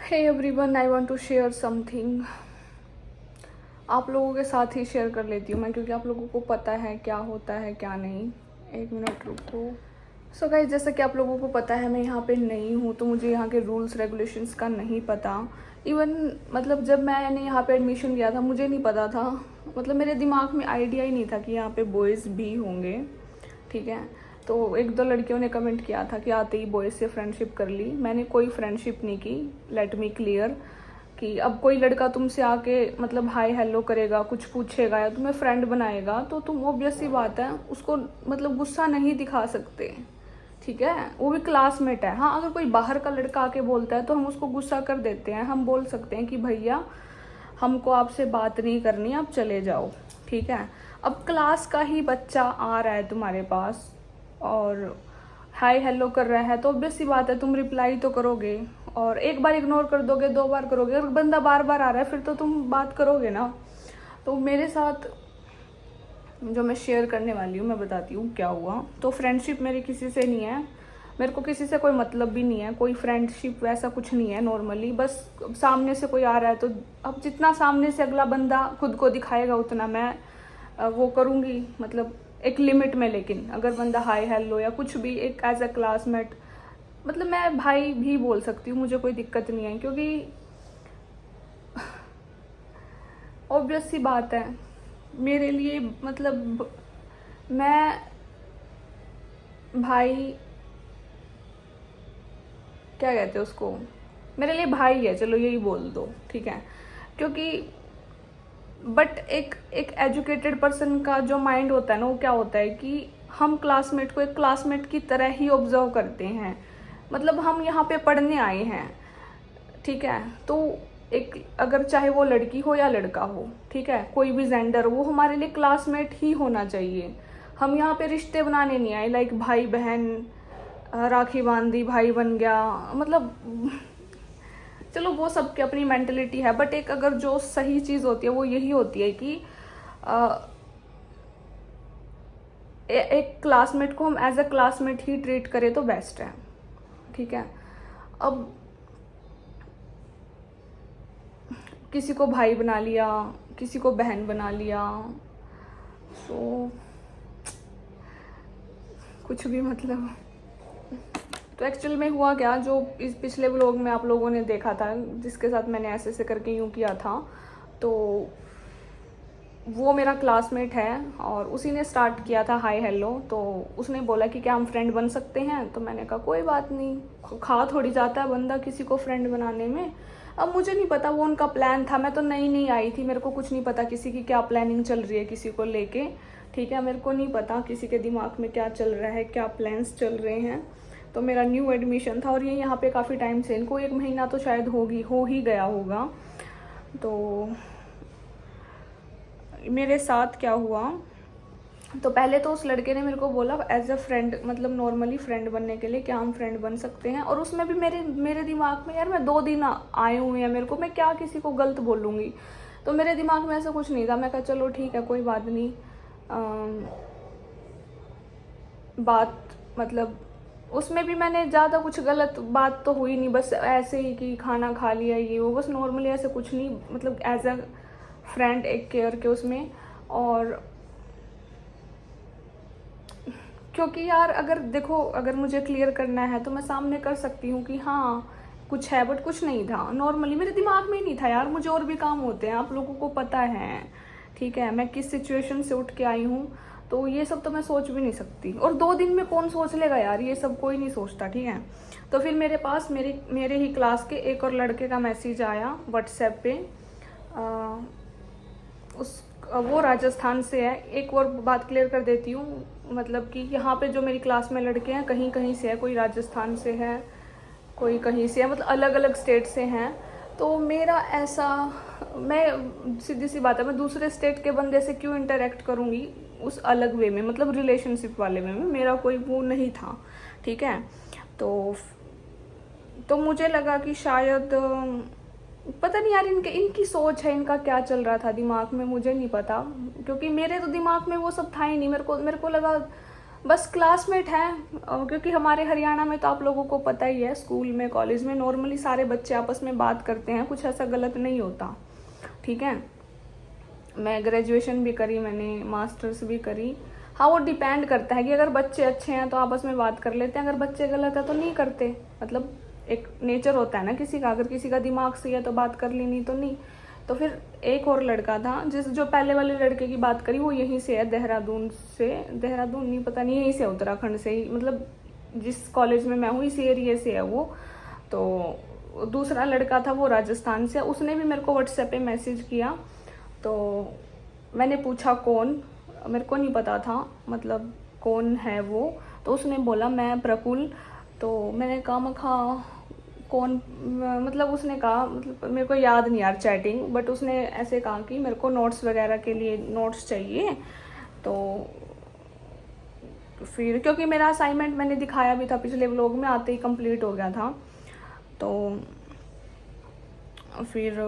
Hey everyone, I want to share something. आप लोगों के साथ ही शेयर कर लेती हूँ मैं, क्योंकि आप लोगों को पता है क्या होता है क्या नहीं। एक मिनट रुको। सो गाइस, जैसा कि आप लोगों को पता है मैं यहाँ पे नई हूँ, तो मुझे यहाँ के रूल्स रेगुलेशंस का नहीं पता। इवन मतलब जब मैंने यहाँ पे एडमिशन लिया था मुझे नहीं पता था, मतलब मेरे दिमाग में आइडिया ही नहीं था कि यहाँ पे बॉयज़ भी होंगे। ठीक है, तो एक दो लड़कियों ने कमेंट किया था कि आते ही बॉयज़ से फ्रेंडशिप कर ली। मैंने कोई फ्रेंडशिप नहीं की। लेट मी क्लियर कि अब कोई लड़का तुमसे आके मतलब हाय हेलो करेगा, कुछ पूछेगा या तुम्हें फ्रेंड बनाएगा, तो तुम ऑब्वियस सी बात है उसको मतलब गुस्सा नहीं दिखा सकते। ठीक है, वो भी क्लासमेट है। हाँ, अगर कोई बाहर का लड़का आके बोलता है तो हम उसको गुस्सा कर देते हैं। हम बोल सकते हैं कि भैया हमको आपसे बात नहीं करनी, आप चले जाओ। ठीक है, अब क्लास का ही बच्चा आ रहा है तुम्हारे पास और हाय हेलो कर रहा है, तो ऑब्वियस सी बात है तुम रिप्लाई तो करोगे। और एक बार इग्नोर कर दोगे, दो बार करोगे, अगर बंदा बार बार आ रहा है फिर तो तुम बात करोगे ना। तो मेरे साथ जो मैं शेयर करने वाली हूँ मैं बताती हूँ क्या हुआ। तो फ्रेंडशिप मेरी किसी से नहीं है, मेरे को किसी से कोई मतलब भी नहीं है, कोई फ्रेंडशिप वैसा कुछ नहीं है। नॉर्मली बस सामने से कोई आ रहा है तो अब जितना सामने से अगला बंदा खुद को दिखाएगा उतना मैं वो करूँगी, मतलब एक लिमिट में। लेकिन अगर बंदा हाय हेलो या कुछ भी एक एज अ क्लासमेट, मतलब मैं भाई भी बोल सकती हूँ, मुझे कोई दिक्कत नहीं है। क्योंकि ऑब्वियस सी बात है मेरे लिए, मतलब मैं भाई क्या कहते हैं उसको, मेरे लिए भाई है, चलो यही बोल दो। ठीक है, क्योंकि बट एक एक एजुकेटेड पर्सन का जो माइंड होता है ना, वो क्या होता है कि हम क्लासमेट को एक क्लासमेट की तरह ही ऑब्जर्व करते हैं। मतलब हम यहाँ पे पढ़ने आए हैं, ठीक है, तो एक अगर चाहे वो लड़की हो या लड़का हो, ठीक है, कोई भी जेंडर हो, वो हमारे लिए क्लासमेट ही होना चाहिए। हम यहाँ पे रिश्ते बनाने नहीं आए लाइक भाई बहन, राखी बांध दी भाई बन गया, मतलब चलो वो सबकी अपनी मेंटेलिटी है। बट एक अगर जो सही चीज़ होती है वो यही होती है कि एक क्लासमेट को हम एज अ क्लासमेट ही ट्रीट करें तो बेस्ट है। ठीक है, अब किसी को भाई बना लिया, किसी को बहन बना लिया, सो कुछ भी मतलब। तो एक्चुअल में हुआ क्या, जो इस पिछले व्लॉग में आप लोगों ने देखा था जिसके साथ मैंने ऐसे ऐसे करके यूँ किया था, तो वो मेरा क्लासमेट है और उसी ने स्टार्ट किया था हाय हेलो। तो उसने बोला कि क्या हम फ्रेंड बन सकते हैं, तो मैंने कहा कोई बात नहीं, खा थोड़ी जाता है बंदा किसी को फ्रेंड बनाने में। अब मुझे नहीं पता वो उनका प्लान था, मैं तो नई नई आई थी, मेरे को कुछ नहीं पता किसी की क्या प्लानिंग चल रही है किसी को लेके। ठीक है, मेरे को नहीं पता किसी के दिमाग में क्या चल रहा है, क्या प्लान्स चल रहे हैं। तो मेरा न्यू एडमिशन था और ये यहाँ पे काफ़ी टाइम से, इनको 1 महीना तो शायद हो ही गया होगा। तो मेरे साथ क्या हुआ, तो पहले तो उस लड़के ने मेरे को बोला एज अ फ्रेंड, मतलब नॉर्मली फ्रेंड बनने के लिए क्या हम फ्रेंड बन सकते हैं। और उसमें भी मेरे दिमाग में, यार मैं 2 दिन आए हुए हैं, मेरे को मैं क्या किसी को गलत बोलूँगी। तो मेरे दिमाग में ऐसा कुछ नहीं था, मैं कहा चलो ठीक है कोई बात नहीं। बात मतलब उसमें भी मैंने ज़्यादा कुछ गलत बात तो हुई नहीं, बस ऐसे ही कि खाना खा लिया ये वो, बस नॉर्मली ऐसे कुछ नहीं, मतलब एज अ फ्रेंड एक केयर के उसमें। और क्योंकि यार अगर देखो, अगर मुझे क्लियर करना है तो मैं सामने कर सकती हूँ कि हाँ कुछ है, बट कुछ नहीं था। नॉर्मली मेरे दिमाग में ही नहीं था यार, मुझे और भी काम होते हैं, आप लोगों को पता है। ठीक है, मैं किस सिचुएशन से उठ के आई हूँ, तो ये सब तो मैं सोच भी नहीं सकती। और 2 दिन में कौन सोच लेगा यार, ये सब कोई नहीं सोचता। ठीक है, तो फिर मेरे पास मेरे ही क्लास के एक और लड़के का मैसेज आया व्हाट्सएप पे। उस वो राजस्थान से है। एक और बात क्लियर कर देती हूँ, मतलब कि यहाँ पे जो मेरी क्लास में लड़के हैं कहीं कहीं से है, कोई राजस्थान से है, कोई कहीं से है, मतलब अलग अलग स्टेट से हैं। तो मेरा ऐसा, मैं सीधी सी बात है, मैं दूसरे स्टेट के बंदे से क्यों इंटरेक्ट करूँगी उस अलग वे में, मतलब रिलेशनशिप वाले वे में मेरा कोई वो नहीं था। ठीक है, तो मुझे लगा कि शायद पता नहीं यार इनकी सोच है, इनका क्या चल रहा था दिमाग में मुझे नहीं पता, क्योंकि मेरे तो दिमाग में वो सब था ही नहीं। मेरे को लगा बस क्लासमेट हैं, क्योंकि हमारे हरियाणा में तो आप लोगों को पता ही है, स्कूल में कॉलेज में नॉर्मली सारे बच्चे आपस में बात करते हैं, कुछ ऐसा गलत नहीं होता, ठीक है। मैं ग्रेजुएशन भी करी, मैंने मास्टर्स भी करी। हाँ, वो डिपेंड करता है कि अगर बच्चे अच्छे हैं तो आपस में बात कर लेते हैं, अगर बच्चे गलत है तो नहीं करते। मतलब एक नेचर होता है ना किसी का, अगर किसी का दिमाग सही है तो बात कर ली, नहीं तो नहीं। तो फिर एक और लड़का था, जो पहले वाले लड़के की बात करी, वो यहीं से है, देहरादून से, देहरादून नहीं पता नहीं, यहीं से उत्तराखंड से ही, मतलब जिस कॉलेज में मैं हूँ इस एरिया से है वो। तो दूसरा लड़का था वो राजस्थान से, उसने भी मेरे को व्हाट्सएप पे मैसेज किया। तो मैंने पूछा कौन, मेरे को नहीं पता था मतलब कौन है वो। तो उसने बोला मैं प्रफुल्ल। तो मैंने कहा मखा कौन, मतलब उसने कहा, मतलब मेरे को याद नहीं यार चैटिंग, बट उसने ऐसे कहा कि मेरे को नोट्स वगैरह के लिए नोट्स चाहिए। तो फिर क्योंकि मेरा असाइनमेंट मैंने दिखाया भी था पिछले व्लॉग में, आते ही कंप्लीट हो गया था। तो फिर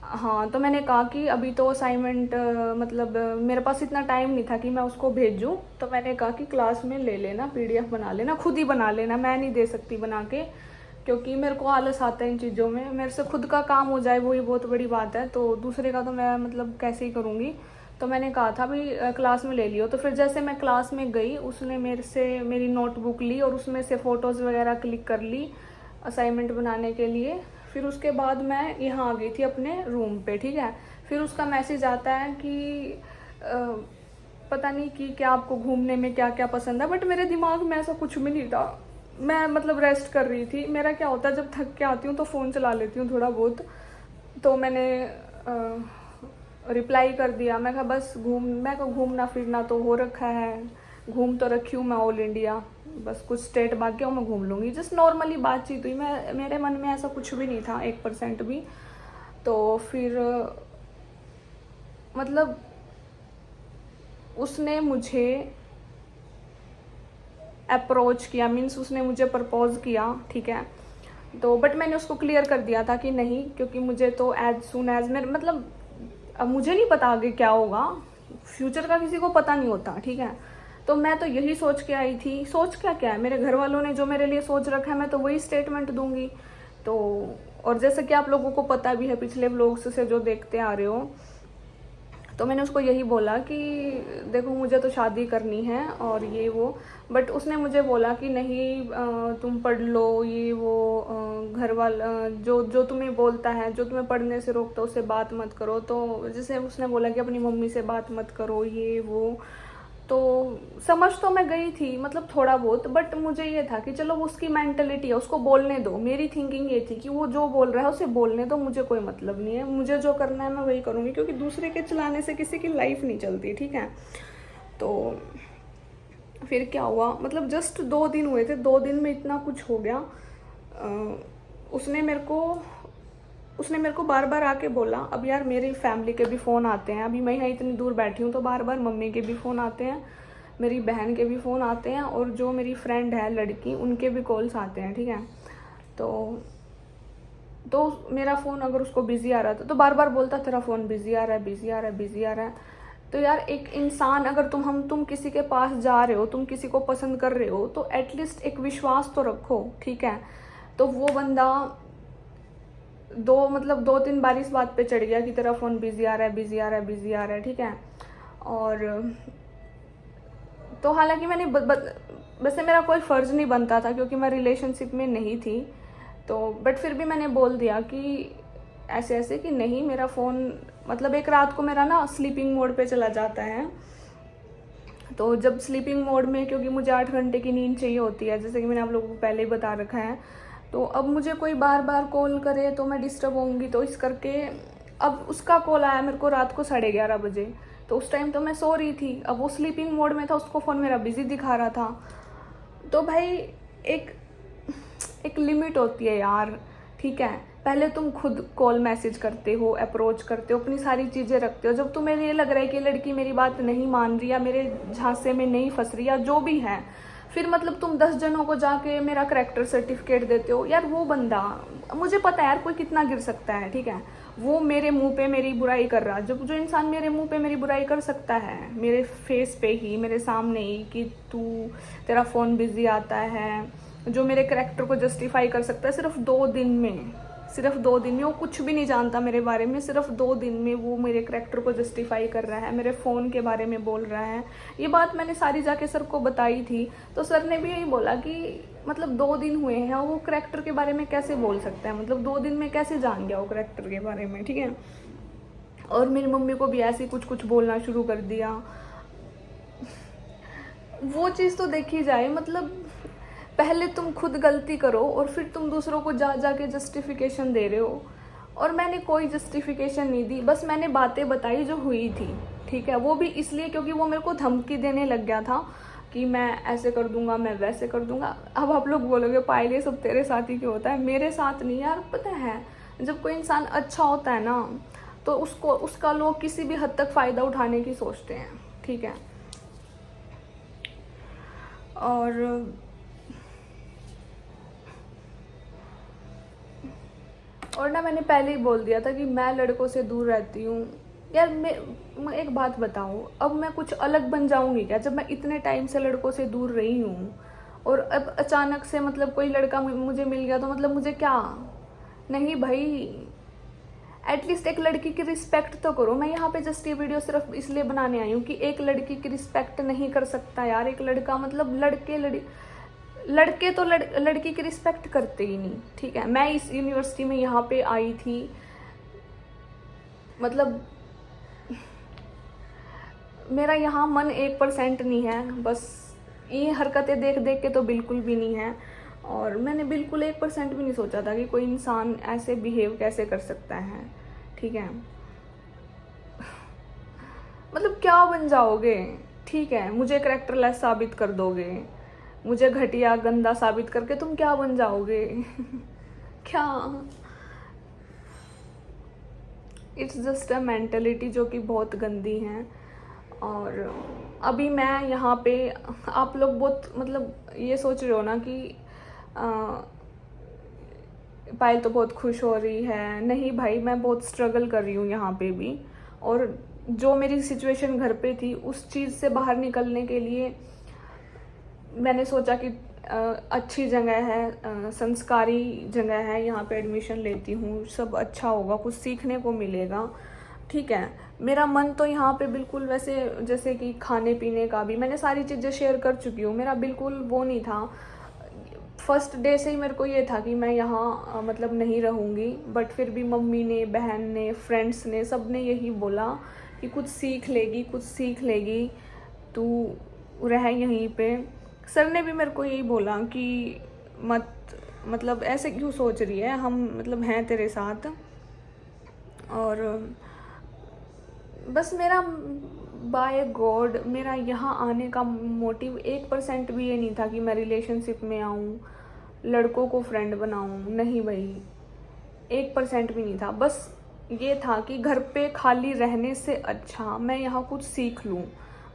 हाँ, तो मैंने कहा कि अभी तो असाइनमेंट मतलब मेरे पास इतना टाइम नहीं था कि मैं उसको भेजूँ। तो मैंने कहा कि क्लास में ले लेना, पीडीएफ बना लेना, खुद ही बना लेना, मैं नहीं दे सकती बना के, क्योंकि मेरे को आलस आता है इन चीज़ों में। मेरे से खुद का काम हो जाए वही बहुत बड़ी बात है, तो दूसरे का तो मैं मतलब कैसे ही करूँगी। तो मैंने कहा था भाई क्लास में ले लियो। तो फिर जैसे मैं क्लास में गई, उसने मेरे से मेरी नोटबुक ली और उसमें से फ़ोटोज़ वगैरह क्लिक कर ली असाइनमेंट बनाने के लिए। फिर उसके बाद मैं यहाँ आ गई थी अपने रूम पे, ठीक है। फिर उसका मैसेज आता है कि पता नहीं कि क्या आपको घूमने में क्या क्या पसंद है, बट मेरे दिमाग में ऐसा कुछ भी नहीं था। मैं मतलब रेस्ट कर रही थी। मेरा क्या होता है, जब थक के आती हूँ तो फ़ोन चला लेती हूँ थोड़ा बहुत। तो मैंने रिप्लाई कर दिया, मैं कहा बस मैं को घूमना फिरना तो हो रखा है, घूम तो रखी हूँ मैं ऑल इंडिया, बस कुछ स्टेट बाकी हूँ मैं घूम लूँगी। जस्ट नॉर्मली बातचीत हुई, मेरे मन में ऐसा कुछ भी नहीं था 1% भी। तो फिर मतलब उसने मुझे अप्रोच किया, मीन्स उसने मुझे प्रपोज किया, ठीक है। तो बट मैंने उसको क्लियर कर दिया था कि नहीं, क्योंकि मुझे तो एज सुन एज मेरे मतलब अब मुझे नहीं पता आगे क्या होगा, फ्यूचर का किसी को पता नहीं होता, ठीक है। तो मैं तो यही सोच के आई थी, सोच क्या है, मेरे घर वालों ने जो मेरे लिए सोच रखा है मैं तो वही स्टेटमेंट दूंगी। तो और जैसे कि आप लोगों को पता भी है पिछले व्लॉग्स से जो देखते आ रहे हो, तो मैंने उसको यही बोला कि देखो मुझे तो शादी करनी है और ये वो। बट उसने मुझे बोला कि नहीं तुम पढ़ लो, ये वो घर वाला जो जो तुम्हें बोलता है, जो तुम्हें पढ़ने से रोकता है उससे बात मत करो। तो जैसे उसने बोला कि अपनी मम्मी से बात मत करो, ये वो। तो समझ तो मैं गई थी मतलब थोड़ा बहुत, बट मुझे ये था कि चलो वो उसकी मेंटलिटी है, उसको बोलने दो। मेरी थिंकिंग ये थी कि वो जो बोल रहा है उसे बोलने दो, मुझे कोई मतलब नहीं है, मुझे जो करना है मैं वही करूँगी, क्योंकि दूसरे के चलाने से किसी की लाइफ नहीं चलती, ठीक है। तो फिर क्या हुआ, मतलब जस्ट 2 दिन हुए थे, 2 दिन में इतना कुछ हो गया। उसने मेरे को बार बार आके बोला, अब यार मेरी फैमिली के भी फ़ोन आते हैं, अभी मैं यहाँ इतनी दूर बैठी हूँ तो बार बार मम्मी के भी फ़ोन आते हैं, मेरी बहन के भी फ़ोन आते हैं, और जो मेरी फ्रेंड है लड़की उनके भी कॉल्स आते हैं, ठीक है। तो मेरा फ़ोन अगर उसको बिज़ी आ रहा था तो बार बार बोलता तेरा फ़ोन बिज़ी आ रहा है, बिज़ी आ रहा है, बिज़ी आ रहा है। तो यार एक इंसान, अगर तुम किसी के पास जा रहे हो, तुम किसी को पसंद कर रहे हो, तो एटलीस्ट एक विश्वास तो रखो, ठीक है। तो वो बंदा 2-3 बार इस बात पे चढ़ गया कि तेरा फ़ोन बिज़ी आ रहा है, बिज़ी आ रहा है, बिज़ी आ रहा है, ठीक है। और तो हालांकि मैंने वैसे मेरा कोई फ़र्ज़ नहीं बनता था क्योंकि मैं रिलेशनशिप में नहीं थी, तो बट फिर भी मैंने बोल दिया कि ऐसे ऐसे कि नहीं, मेरा फ़ोन मतलब एक रात को मेरा ना स्लीपिंग मोड पे चला जाता है। तो जब स्लीपिंग मोड में, क्योंकि मुझे 8 घंटे की नींद चाहिए होती है, जैसे कि मैंने आप लोगों को पहले ही बता रखा है, तो अब मुझे कोई बार बार कॉल करे तो मैं डिस्टर्ब होंगी, तो इस करके अब उसका कॉल आया मेरे को रात को 11:30 बजे। तो उस टाइम तो मैं सो रही थी, अब वो स्लीपिंग मोड में था, उसको फ़ोन मेरा बिज़ी दिखा रहा था। तो भाई एक एक लिमिट होती है यार, ठीक है। पहले तुम खुद कॉल मैसेज करते हो, अप्रोच करते हो, अपनी सारी चीज़ें रखते हो। जब तुम्हें ये लग रहा है कि लड़की मेरी बात नहीं मान रही या मेरे झांसे में नहीं फंस रही या जो भी है, फिर मतलब तुम 10 जनों को जाके मेरा करैक्टर सर्टिफिकेट देते हो। यार वो बंदा, मुझे पता है यार कोई कितना गिर सकता है, ठीक है। वो मेरे मुंह पे मेरी बुराई कर रहा। जब जो इंसान मेरे मुंह पे मेरी बुराई कर सकता है, मेरे फेस पे ही, मेरे सामने ही, कि तेरा फ़ोन बिजी आता है, जो मेरे करैक्टर को जस्टिफाई कर सकता है सिर्फ 2 दिन में, सिर्फ 2 दिन में, वो कुछ भी नहीं जानता मेरे बारे में, सिर्फ 2 दिन में वो मेरे करैक्टर को जस्टिफाई कर रहा है, मेरे फ़ोन के बारे में बोल रहा है। ये बात मैंने सारी जाके सर को बताई थी, तो सर ने भी यही बोला कि मतलब 2 दिन हुए हैं, वो करैक्टर के बारे में कैसे बोल सकता है, मतलब 2 दिन में कैसे जान गया वो करैक्टर के बारे में, ठीक है। और मेरी मम्मी को भी ऐसे कुछ कुछ बोलना शुरू कर दिया। वो चीज़ तो देखी जाए, मतलब पहले तुम खुद गलती करो और फिर तुम दूसरों को जा के जस्टिफिकेशन दे रहे हो। और मैंने कोई जस्टिफिकेशन नहीं दी, बस मैंने बातें बताई जो हुई थी, ठीक है। वो भी इसलिए क्योंकि वो मेरे को धमकी देने लग गया था कि मैं ऐसे कर दूंगा, मैं वैसे कर दूंगा। अब आप लोग बोलोगे पायल ये सब तेरे साथ ही क्यों होता है? मेरे साथ नहीं यार, पता है जब कोई इंसान अच्छा होता है ना, तो उसका लोग किसी भी हद तक फ़ायदा उठाने की सोचते हैं, ठीक है। और ना मैंने पहले ही बोल दिया था कि मैं लड़कों से दूर रहती हूँ। यार मैं एक बात बताऊँ, अब मैं कुछ अलग बन जाऊँगी क्या? जब मैं इतने टाइम से लड़कों से दूर रही हूँ और अब अचानक से मतलब कोई लड़का मुझे मिल गया, तो मतलब मुझे क्या? नहीं भाई, एटलीस्ट एक लड़की की रिस्पेक्ट तो करो। मैं यहाँ पे जस्ट ये वीडियो सिर्फ इसलिए बनाने आई हूँ कि एक लड़की की रिस्पेक्ट नहीं कर सकता यार एक लड़का, मतलब लड़के तो लड़की की रिस्पेक्ट करते ही नहीं, ठीक है। मैं इस यूनिवर्सिटी में यहाँ पे आई थी, मतलब मेरा यहाँ मन 1% नहीं है, बस ये हरकतें देख देख के तो बिल्कुल भी नहीं है। और मैंने बिल्कुल 1% भी नहीं सोचा था कि कोई इंसान ऐसे बिहेव कैसे कर सकता है, ठीक है। मतलब क्या बन जाओगे, ठीक है, मुझे कैरेक्टरलेस साबित कर दोगे, मुझे घटिया गंदा साबित करके तुम क्या बन जाओगे? क्या? इट्स जस्ट अ मेंटलिटी जो कि बहुत गंदी है। और अभी मैं यहाँ पे, आप लोग बहुत मतलब ये सोच रहे हो ना कि पायल तो बहुत खुश हो रही है। नहीं भाई, मैं बहुत स्ट्रगल कर रही हूँ यहाँ पे भी। और जो मेरी सिचुएशन घर पे थी, उस चीज़ से बाहर निकलने के लिए मैंने सोचा कि अच्छी जगह है, संस्कारी जगह है, यहाँ पे एडमिशन लेती हूँ, सब अच्छा होगा, कुछ सीखने को मिलेगा, ठीक है। मेरा मन तो यहाँ पे बिल्कुल वैसे, जैसे कि खाने पीने का भी मैंने सारी चीज़ें शेयर कर चुकी हूँ, मेरा बिल्कुल वो नहीं था। फर्स्ट डे से ही मेरे को ये था कि मैं यहाँ मतलब नहीं रहूँगी, बट फिर भी मम्मी ने, बहन ने, फ्रेंड्स ने, सब ने यही बोला कि कुछ सीख लेगी, कुछ सीख लेगी, तू रह यहीं पे। सर ने भी मेरे को यही बोला कि मतलब ऐसे क्यों सोच रही है, हम मतलब हैं तेरे साथ। और बस मेरा बाय गॉड मेरा यहाँ आने का मोटिव 1% भी ये नहीं था कि मैं रिलेशनशिप में आऊँ, लड़कों को फ्रेंड बनाऊँ, नहीं भाई, 1% भी नहीं था। बस ये था कि घर पे खाली रहने से अच्छा मैं यहाँ कुछ सीख लूँ,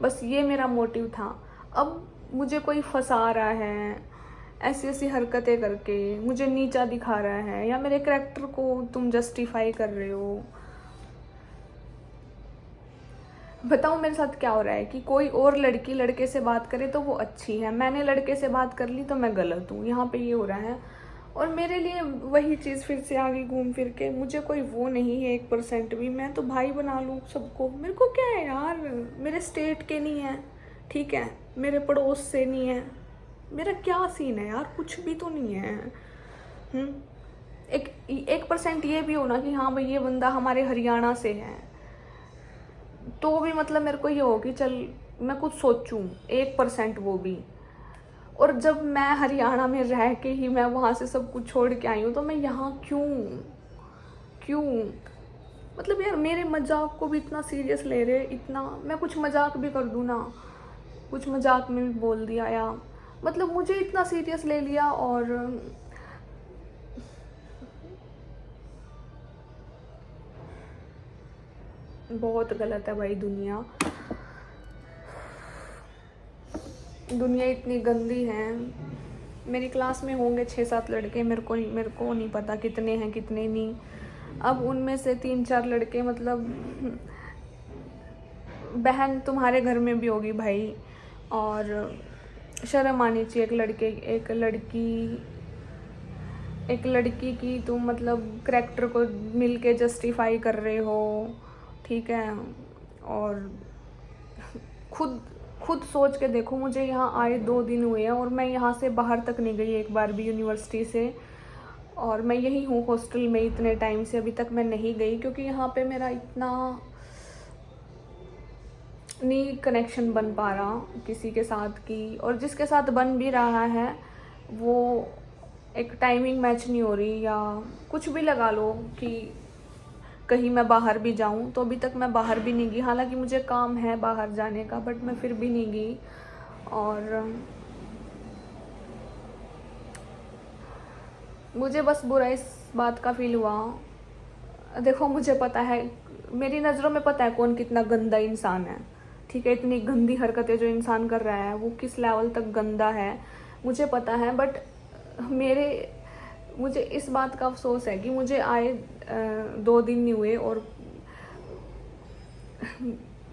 बस ये मेरा मोटिव था। अब मुझे कोई फंसा रहा है ऐसी ऐसी हरकतें करके, मुझे नीचा दिखा रहा है, या मेरे करैक्टर को तुम जस्टिफाई कर रहे हो। बताओ मेरे साथ क्या हो रहा है कि कोई और लड़की लड़के से बात करे तो वो अच्छी है, मैंने लड़के से बात कर ली तो मैं गलत हूँ, यहाँ पे ये हो रहा है। और मेरे लिए वही चीज़ फिर से आगे घूम फिर के, मुझे कोई वो नहीं है 1% भी, मैं तो भाई बना लूँ सबको, मेरे को क्या है यार, मेरे स्टेट के नहीं है, ठीक है, मेरे पड़ोस से नहीं है, मेरा क्या सीन है यार, कुछ भी तो नहीं है। 1% ये भी होना कि हाँ भाई ये बंदा हमारे हरियाणा से है, तो भी मतलब मेरे को ये हो कि चल मैं कुछ सोचूं, 1% वो भी। और जब मैं हरियाणा में रह के ही मैं वहाँ से सब कुछ छोड़ के आई हूँ, तो मैं यहाँ क्यों मतलब यार मेरे मजाक को भी इतना सीरियस ले रहे, इतना। मैं कुछ मजाक भी कर दूँ ना, कुछ मजाक में भी बोल दिया, या मतलब मुझे इतना सीरियस ले लिया। और बहुत गलत है भाई दुनिया इतनी गंदी है। मेरी क्लास में होंगे 6-7 लड़के, मेरे को नहीं पता कितने हैं कितने नहीं, अब उनमें से 3-4 लड़के, मतलब बहन तुम्हारे घर में भी होगी भाई, और शर्म आनी चाहिए एक लड़की की तुम मतलब करैक्टर को मिल के जस्टिफाई कर रहे हो, ठीक है। और खुद सोच के देखो, मुझे यहाँ आए 2 दिन हुए हैं और मैं यहाँ से बाहर तक नहीं गई एक बार भी यूनिवर्सिटी से, और मैं यही हूँ हॉस्टल में इतने टाइम से, अभी तक मैं नहीं गई क्योंकि यहाँ पे मेरा इतना नहीं कनेक्शन बन पा रहा किसी के साथ की, और जिसके साथ बन भी रहा है वो एक टाइमिंग मैच नहीं हो रही, या कुछ भी लगा लो कि कहीं मैं बाहर भी जाऊं, तो अभी तक मैं बाहर भी नहीं गई। हालांकि मुझे काम है बाहर जाने का, बट मैं फिर भी नहीं गई। और मुझे बस बुरा इस बात का फील हुआ, देखो मुझे पता है, मेरी नज़रों में पता है कौन कितना गंदा इंसान है, ठीक है। इतनी गंदी हरकतें जो इंसान कर रहा है वो किस लेवल तक गंदा है मुझे पता है, बट मुझे इस बात का अफसोस है कि मुझे आए 2 दिन नहीं हुए और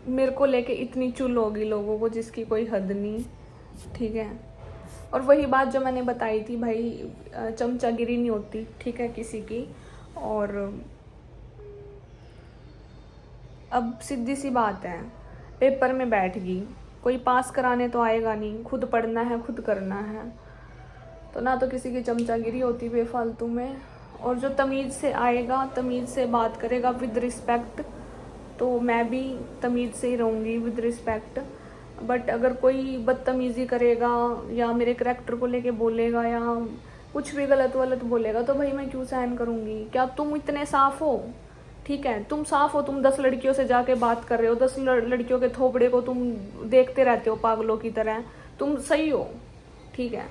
मेरे को लेके इतनी चुल होगी लोगों को जिसकी कोई हद नहीं, ठीक है। और वही बात जो मैंने बताई थी भाई, चमचागिरी नहीं होती, ठीक है, किसी की। और अब सीधी सी बात है, पेपर में बैठ गई, कोई पास कराने तो आएगा नहीं, खुद पढ़ना है, खुद करना है, तो ना तो किसी की चमचागिरी होती बेफालतू में। और जो तमीज़ से आएगा, तमीज़ से बात करेगा विद रिस्पेक्ट, तो मैं भी तमीज़ से ही रहूँगी विद रिस्पेक्ट। बट अगर कोई बदतमीज़ी करेगा या मेरे करैक्टर को लेके बोलेगा या कुछ भी गलत बोलेगा, तो भाई मैं क्यों सहन करूँगी। क्या तुम इतने साफ़ हो, ठीक है, तुम साफ़ हो, तुम 10 लड़कियों से जाके बात कर रहे हो, 10 लड़कियों के थोपड़े को तुम देखते रहते हो पागलों की तरह, तुम सही हो, ठीक है।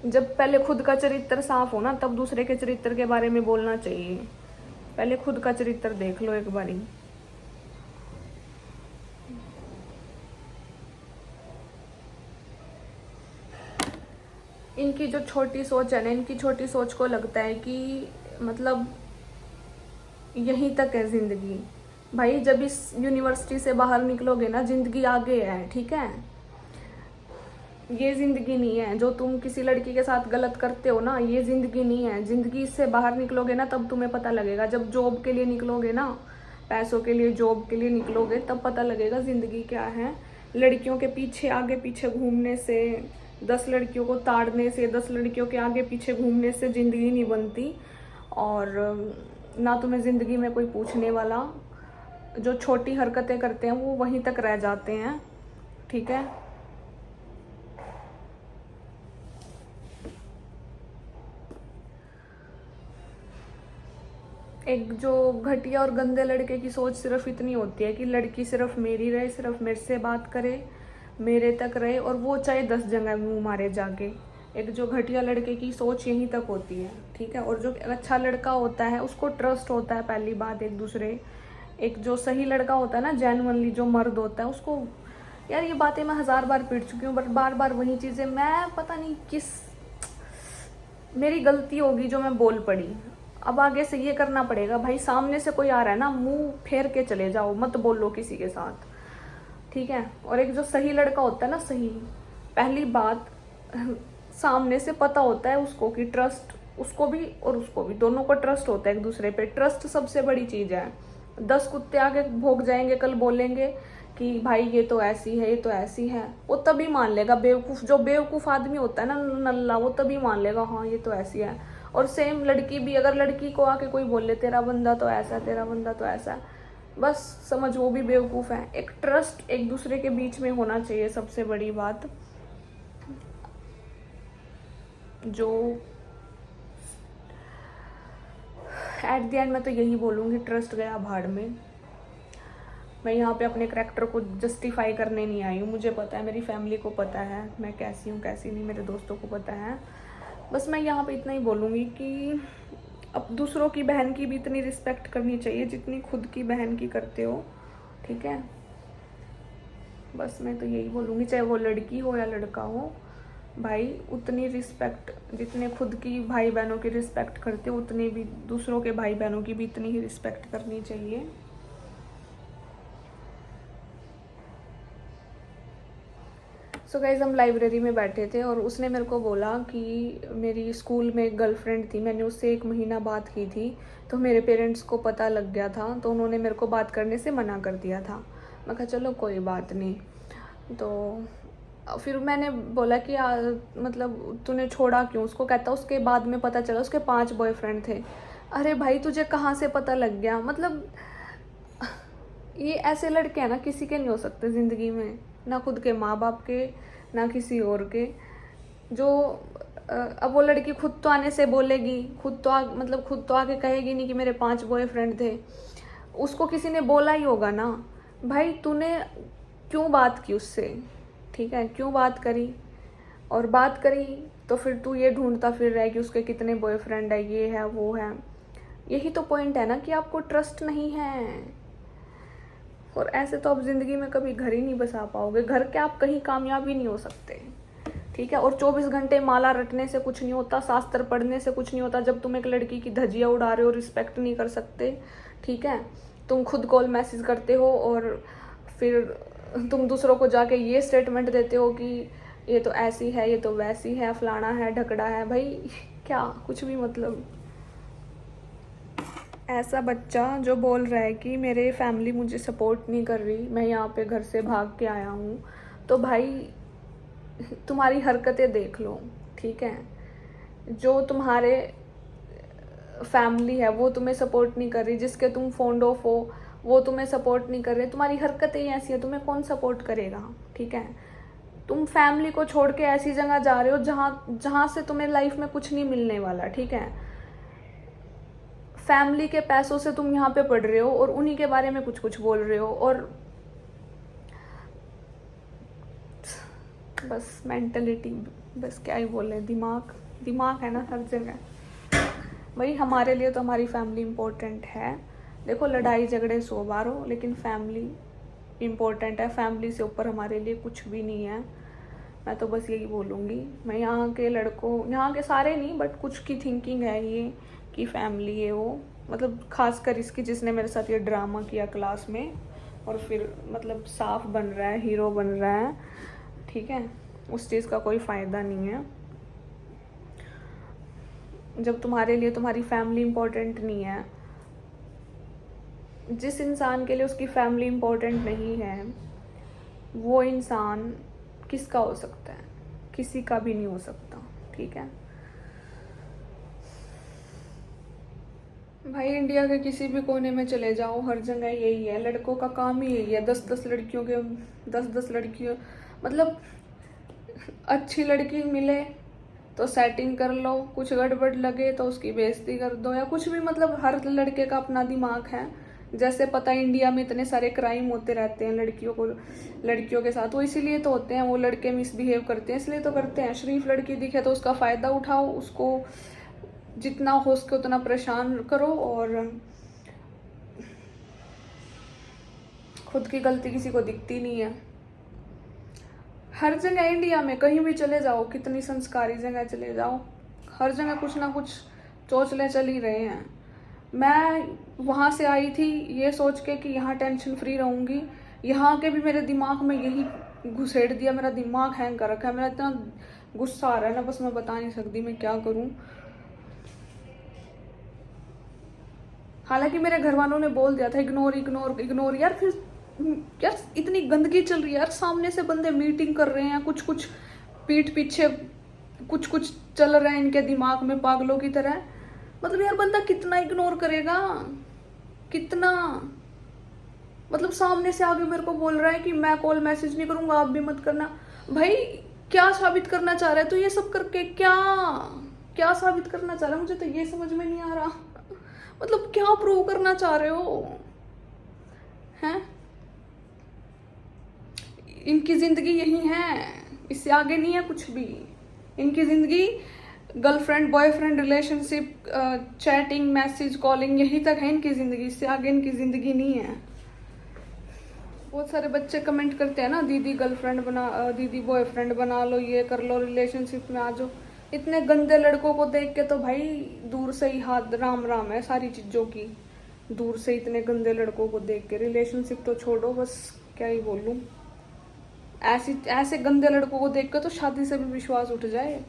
जब पहले खुद का चरित्र साफ हो ना, तब दूसरे के चरित्र के बारे में बोलना चाहिए। पहले खुद का चरित्र देख लो एक बारी। इनकी जो छोटी सोच है ना, इनकी छोटी सोच को लगता है कि मतलब यहीं तक है ज़िंदगी। भाई जब इस यूनिवर्सिटी से बाहर निकलोगे ना, ज़िंदगी आगे है, ठीक है। ये ज़िंदगी नहीं है जो तुम किसी लड़की के साथ गलत करते हो ना, ये ज़िंदगी नहीं है। ज़िंदगी से बाहर निकलोगे ना तब तुम्हें पता लगेगा। जब जॉब के लिए निकलोगे ना, पैसों के लिए जॉब के लिए निकलोगे, तब पता लगेगा ज़िंदगी क्या है। लड़कियों के पीछे आगे पीछे घूमने से, 10 लड़कियों को ताड़ने से, 10 लड़कियों के आगे पीछे घूमने से ज़िंदगी नहीं बनती। और ना तुम्हें ज़िंदगी में कोई पूछने वाला। जो छोटी हरकतें करते हैं वो वहीं तक रह जाते हैं, ठीक है। एक जो घटिया और गंदे लड़के की सोच सिर्फ इतनी होती है कि लड़की सिर्फ मेरी रहे, सिर्फ मेरे से बात करे, मेरे तक रहे, और वो चाहे 10 जगह मुंह मारे जाके। एक जो घटिया लड़के की सोच यहीं तक होती है, ठीक है। और जो अच्छा लड़का होता है उसको ट्रस्ट होता है, पहली बात एक दूसरे। एक जो सही लड़का होता है ना, जेन्युइनली जो मर्द होता है, उसको, यार ये बातें मैं 1000 बार पीट चुकी हूँ, बट बार बार वही चीज़ें, मैं पता नहीं किस मेरी गलती होगी जो मैं बोल पड़ी। अब आगे से ये करना पड़ेगा भाई, सामने से कोई आ रहा है ना, मुंह फेर के चले जाओ, मत बोलो किसी के साथ, ठीक है। और एक जो सही लड़का होता है ना, सही, पहली बात सामने से पता होता है उसको कि ट्रस्ट, उसको भी और उसको भी, दोनों को ट्रस्ट होता है एक दूसरे पे। ट्रस्ट सबसे बड़ी चीज़ है। 10 कुत्ते आगे भोग जाएंगे, कल बोलेंगे कि भाई ये तो ऐसी है, ये तो ऐसी है, वो तभी मान लेगा। बेवकूफ़, जो बेवकूफ़ आदमी होता है ना, नल्ला, वो तभी मान लेगा हाँ ये तो ऐसी है। और सेम लड़की भी, अगर लड़की को आके कोई बोले तेरा बंदा तो ऐसा है, तेरा बंदा तो ऐसा है, बस समझ वो भी बेवकूफ़ है। एक ट्रस्ट एक दूसरे के बीच में होना चाहिए, सबसे बड़ी बात। जो एट द एंड मैं तो यही बोलूँगी, ट्रस्ट गया भाड़ में। मैं यहाँ पे अपने करैक्टर को जस्टिफाई करने नहीं आई हूँ। मुझे पता है, मेरी फैमिली को पता है मैं कैसी हूँ कैसी नहीं, मेरे दोस्तों को पता है। बस मैं यहाँ पे इतना ही बोलूँगी कि अब दूसरों की बहन की भी इतनी रिस्पेक्ट करनी चाहिए जितनी खुद की बहन की करते हो, ठीक है। बस मैं तो यही बोलूँगी, चाहे वो लड़की हो या लड़का हो, भाई उतनी रिस्पेक्ट जितने खुद की भाई बहनों की रिस्पेक्ट करते हो उतनी भी दूसरों के भाई बहनों की भी इतनी ही रिस्पेक्ट करनी चाहिए। सो गाइज हम लाइब्रेरी में बैठे थे और उसने मेरे को बोला कि मेरी स्कूल में एक गर्लफ्रेंड थी, मैंने उससे 1 महीना बात की थी, तो मेरे पेरेंट्स को पता लग गया था, तो उन्होंने मेरे को बात करने से मना कर दिया था। मैं कहा चलो कोई बात नहीं। तो फिर मैंने बोला कि मतलब तूने छोड़ा क्यों उसको? कहता उसके बाद में पता चला उसके 5 बॉयफ्रेंड थे। अरे भाई तुझे कहाँ से पता लग गया? मतलब ये ऐसे लड़के हैं ना, किसी के नहीं हो सकते ज़िंदगी में, ना खुद के माँ बाप के ना किसी और के। जो अब वो लड़की खुद तो आने से बोलेगी, खुद तो मतलब खुद तो आके कहेगी नहीं कि मेरे 5 बॉयफ्रेंड थे, उसको किसी ने बोला ही होगा ना। भाई तूने क्यों बात की उससे? ठीक है, क्यों बात करी? और बात करी तो फिर तू ये ढूंढता फिर रहा है कि उसके कितने बॉयफ्रेंड है, ये है वो है। यही तो पॉइंट है ना कि आपको ट्रस्ट नहीं है। और ऐसे तो आप ज़िंदगी में कभी घर ही नहीं बसा पाओगे, घर के आप कहीं कामयाब ही नहीं हो सकते। ठीक है, और 24 घंटे माला रटने से कुछ नहीं होता, शास्त्र पढ़ने से कुछ नहीं होता। जब तुम एक लड़की की धज्जियाँ उड़ा रहे हो, रिस्पेक्ट नहीं कर सकते, ठीक है, तुम खुद कॉल मैसेज करते हो और फिर तुम दूसरों को जाके ये स्टेटमेंट देते हो कि ये तो ऐसी है, ये तो वैसी है, फलाना है, ढकड़ा है। भाई क्या कुछ भी मतलब। ऐसा बच्चा जो बोल रहा है कि मेरे फैमिली मुझे सपोर्ट नहीं कर रही, मैं यहाँ पे घर से भाग के आया हूँ, तो भाई तुम्हारी हरकतें देख लो। ठीक है, जो तुम्हारे फैमिली है वो तुम्हें सपोर्ट नहीं कर रही, जिसके तुम फॉन्ड ऑफ हो वो तुम्हें सपोर्ट नहीं कर रहे, तुम्हारी हरकतें ही ऐसी है, तुम्हें कौन सपोर्ट करेगा? ठीक है, तुम फैमिली को छोड़ के ऐसी जगह जा रहे हो जहाँ से तुम्हें लाइफ में कुछ नहीं मिलने वाला। ठीक है, फैमिली के पैसों से तुम यहाँ पे पढ़ रहे हो और उन्हीं के बारे में कुछ कुछ बोल रहे हो। और बस मेंटलिटी, बस क्या ही बोले, दिमाग है ना हर जगह। भाई हमारे लिए तो हमारी फैमिली इम्पोर्टेंट है। देखो लड़ाई झगड़े 100 बार हो, लेकिन फैमिली इम्पोर्टेंट है। फैमिली से ऊपर हमारे लिए कुछ भी नहीं है। मैं तो बस यही बोलूँगी। मैं यहाँ के लड़कों, यहाँ के सारे नहीं बट कुछ की थिंकिंग है ये कि फैमिली है वो, मतलब खासकर इसकी जिसने मेरे साथ ये ड्रामा किया क्लास में और फिर मतलब साफ बन रहा है, हीरो बन रहा है। ठीक है, उस चीज़ का कोई फ़ायदा नहीं है। जब तुम्हारे लिए तुम्हारी फैमिली इम्पोर्टेंट नहीं है, जिस इंसान के लिए उसकी फैमिली इम्पोर्टेंट नहीं है, वो इंसान किसका हो सकता है? किसी का भी नहीं हो सकता। ठीक है भाई, इंडिया के किसी भी कोने में चले जाओ, हर जगह यही है, लड़कों का काम ही यही है। 10-10 लड़कियों के 10-10 लड़कियों, मतलब अच्छी लड़की मिले तो सेटिंग कर लो, कुछ गड़बड़ लगे तो उसकी बेइज्जती कर दो या कुछ भी। मतलब हर लड़के का अपना दिमाग है। जैसे पता है इंडिया में इतने सारे क्राइम होते रहते हैं लड़कियों के साथ, वो इसीलिए तो होते हैं। वो लड़के मिसबिहेव करते हैं इसलिए तो करते हैं। शरीफ लड़की दिखे तो उसका फ़ायदा उठाओ, उसको जितना हो सके उतना परेशान करो और खुद की गलती किसी को दिखती नहीं है। हर जगह इंडिया में कहीं भी चले जाओ, कितनी संस्कारी जगह चले जाओ, हर जगह कुछ ना कुछ चोचले चल ही रहे हैं। मैं वहाँ से आई थी ये सोच के कि यहाँ टेंशन फ्री रहूँगी, यहाँ के भी मेरे दिमाग में यही घुसेड़ दिया। मेरा दिमाग हैंग कर रखा है, मेरा इतना गुस्सा आ रहा है ना, बस मैं बता नहीं सकती मैं क्या करूँ। हालांकि मेरे घर वालों ने बोल दिया था इग्नोर इग्नोर इग्नोर। यार फिर यार इतनी गंदगी चल रही है यार, सामने से बंदे मीटिंग कर रहे हैं, कुछ कुछ पीठ पीछे कुछ कुछ चल रहा है इनके दिमाग में पागलों की तरह। मतलब यार बंदा कितना इग्नोर करेगा, कितना। मतलब सामने से आगे मेरे को बोल रहा है कि मैं कॉल मैसेज नहीं करूंगा, आप भी मत करना। भाई क्या साबित करना चाह रहा है? तो ये सब करके क्या क्या साबित करना चाह रहा है? मुझे तो ये समझ में नहीं आ रहा। मतलब क्या प्रूव करना चाह रहे हो हैं? इनकी जिंदगी यही है, इससे आगे नहीं है कुछ भी। इनकी जिंदगी girlfriend boyfriend relationship, chatting message calling, यही तक है इनकी जिंदगी, इससे आगे इनकी जिंदगी नहीं है। बहुत सारे बच्चे कमेंट करते हैं ना, दीदी गर्लफ्रेंड बना, दीदी बॉयफ्रेंड बना लो, ये कर लो, रिलेशनशिप में आ जाओ। इतने गंदे लड़कों को देख के तो भाई दूर से ही हाथ राम राम है सारी चीज़ों की। दूर से इतने गंदे लड़कों को देख के, रिलेशनशिप तो छोड़ो, बस क्या ही बोलूँ। ऐसे गंदे लड़कों को देख के तो शादी से भी विश्वास उठ जाए।